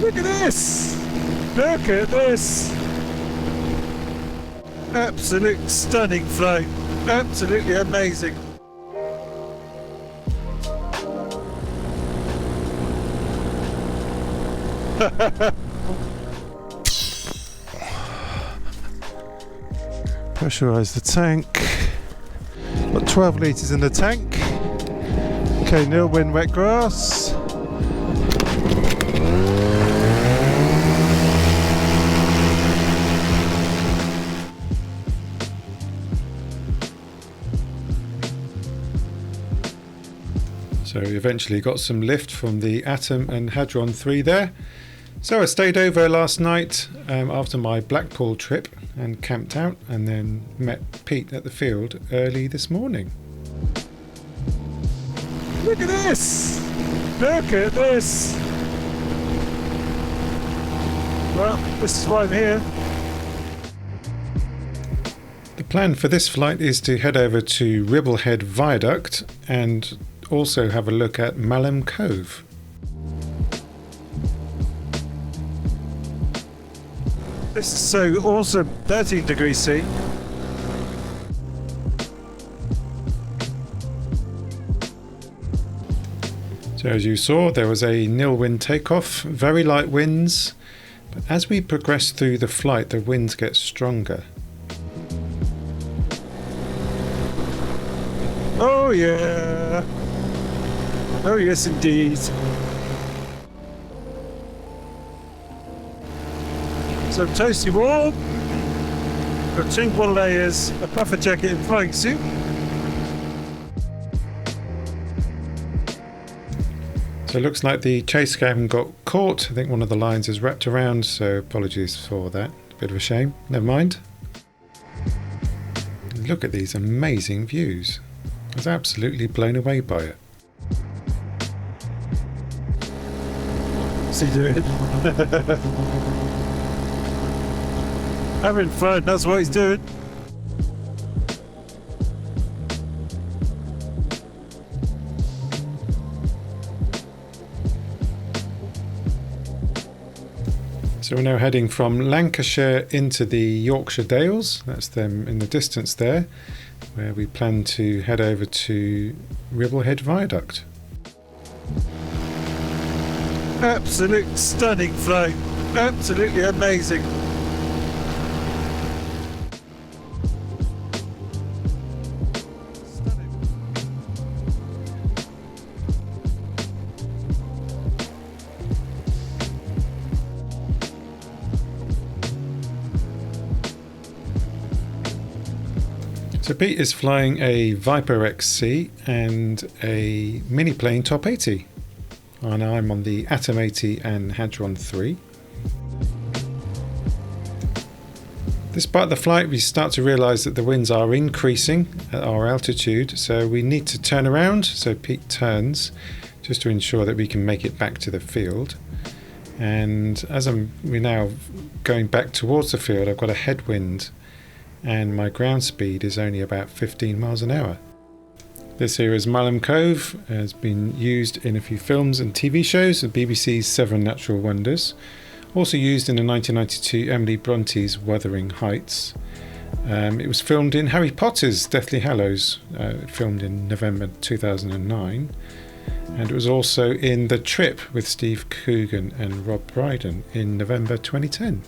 Look at this! Look at this! Absolute stunning flight. Absolutely amazing. Pressurise the tank. Got 12 litres in the tank. Okay, nil wind, wet grass. So we eventually got some lift from the Atom and Hadron 3 there. So I stayed over last night after my Blackpool trip and camped out, and then met Pete at the field early this morning. Look at this! Look at this! Well, this is why I'm here. The plan for this flight is to head over to Ribblehead Viaduct and also have a look at Malham Cove. This is so awesome, 13 degrees C. So as you saw, there was a nil wind takeoff, very light winds, but as we progress through the flight, the winds get stronger. Oh yeah! Oh yes indeed. So toasty warm, got 2 more layers, a puffer jacket and flying suit. So it looks like the chase cam got caught. I think one of the lines is wrapped around, so apologies for that. A bit of a shame, never mind. Look at these amazing views. I was absolutely blown away by it. What's he doing? Having fun, that's what he's doing. So we're now heading from Lancashire into the Yorkshire Dales. That's them in the distance there, where we plan to head over to Ribblehead Viaduct. Absolute stunning flight. Absolutely amazing. So Pete is flying a Viper XC and a mini plane Top 80, and I'm on the Atom 80 and Hadron 3. This part of the flight we start to realise that the winds are increasing at our altitude, so we need to turn around. So Pete turns just to ensure that we can make it back to the field. And as we're now going back towards the field, I've got a headwind and my ground speed is only about 15 miles an hour. This here is Malham Cove, has been used in a few films and TV shows, the BBC's Seven Natural Wonders, also used in the 1992 Emily Bronte's Wuthering Heights. It was filmed in Harry Potter's Deathly Hallows, filmed in November 2009, and it was also in The Trip with Steve Coogan and Rob Brydon in November 2010.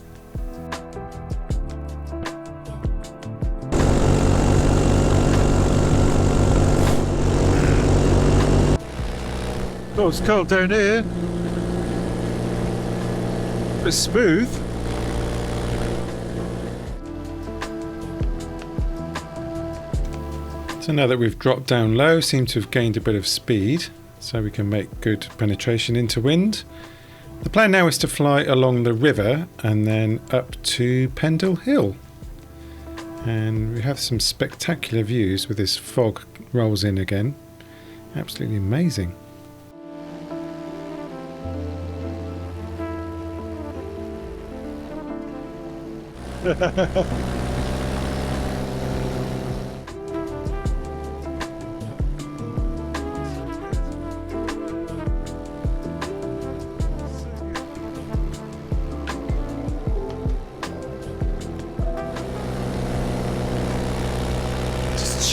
Oh, it's cold down here. It's smooth. So now that we've dropped down low, seem to have gained a bit of speed, so we can make good penetration into wind. The plan now is to fly along the river and then up to Pendle Hill. And we have some spectacular views with this fog rolls in again. Absolutely amazing.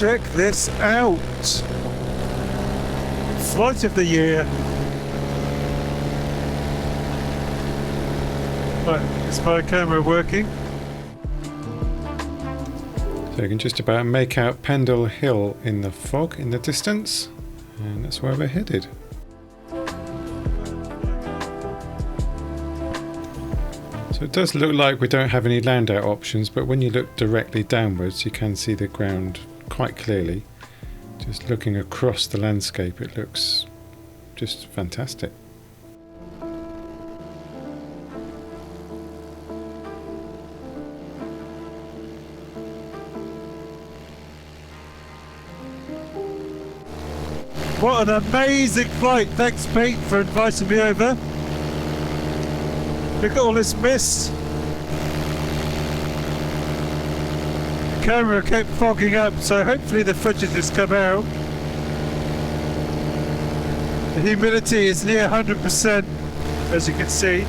Check this out. Flight of the year. Right, is my camera working? So you can just about make out Pendle Hill in the fog in the distance, and that's where we're headed. So it does look like we don't have any land out options, but when you look directly downwards you can see the ground quite clearly. Just looking across the landscape it looks just fantastic. What an amazing flight. Thanks, Pete, for inviting me over. Look at all this mist. The camera kept fogging up, so hopefully the footage has come out. The humidity is near 100%, as you can see.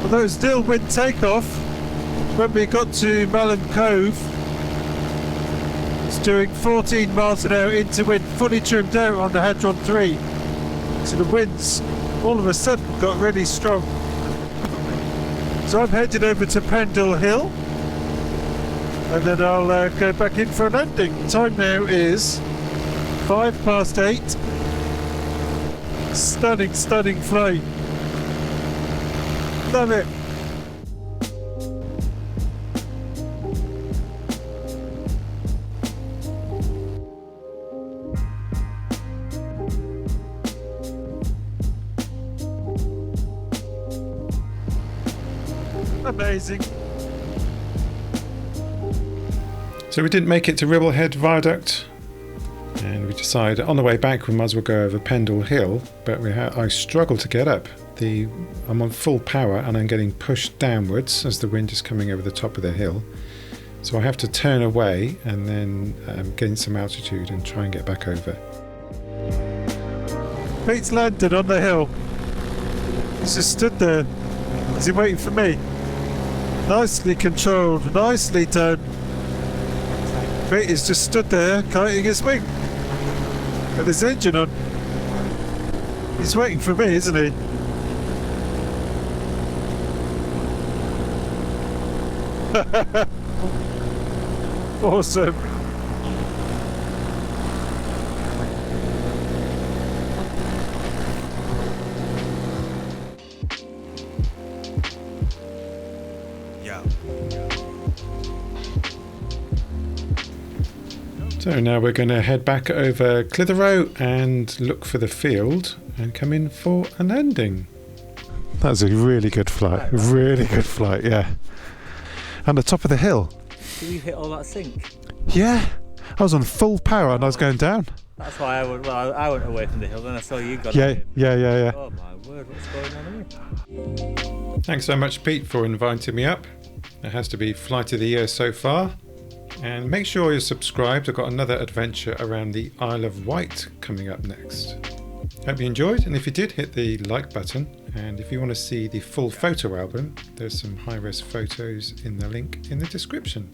Although it's still wind takeoff, when we got to Malham Cove, it's doing 14 miles an hour into wind, fully trimmed out on the Hadron 3. So the winds all of a sudden got really strong. So I'm headed over to Pendle Hill, and then I'll go back in for a landing. Time now is 8:05. Stunning, stunning flight. Love it. Amazing. So we didn't make it to Ribblehead Viaduct, and we decided on the way back we might as well go over Pendle Hill, but I struggled to get up. I'm on full power and I'm getting pushed downwards as the wind is coming over the top of the hill, so I have to turn away and then gain some altitude and try and get back over. Pete's landed on the hill. He's just stood there. Is he waiting for me? Nicely controlled, nicely done. Pete is just stood there, kiting his wing with his engine on. He's waiting for me, isn't he? Awesome. So now we're going to head back over Clitheroe and look for the field and come in for a landing. That was a really good flight, really good flight, yeah. And the top of the hill. Did you hit all that sink? Yeah, I was on full power and I was going down. That's why I went away from the hill, then I saw you got Yeah. Oh my word, what's going on here? Thanks so much, Pete, for inviting me up. It has to be flight of the year so far. And make sure you're subscribed. I've got another adventure around the Isle of Wight coming up next. Hope you enjoyed, and if you did, hit the like button. And if you want to see the full photo album, there's some high-res photos in the link in the description.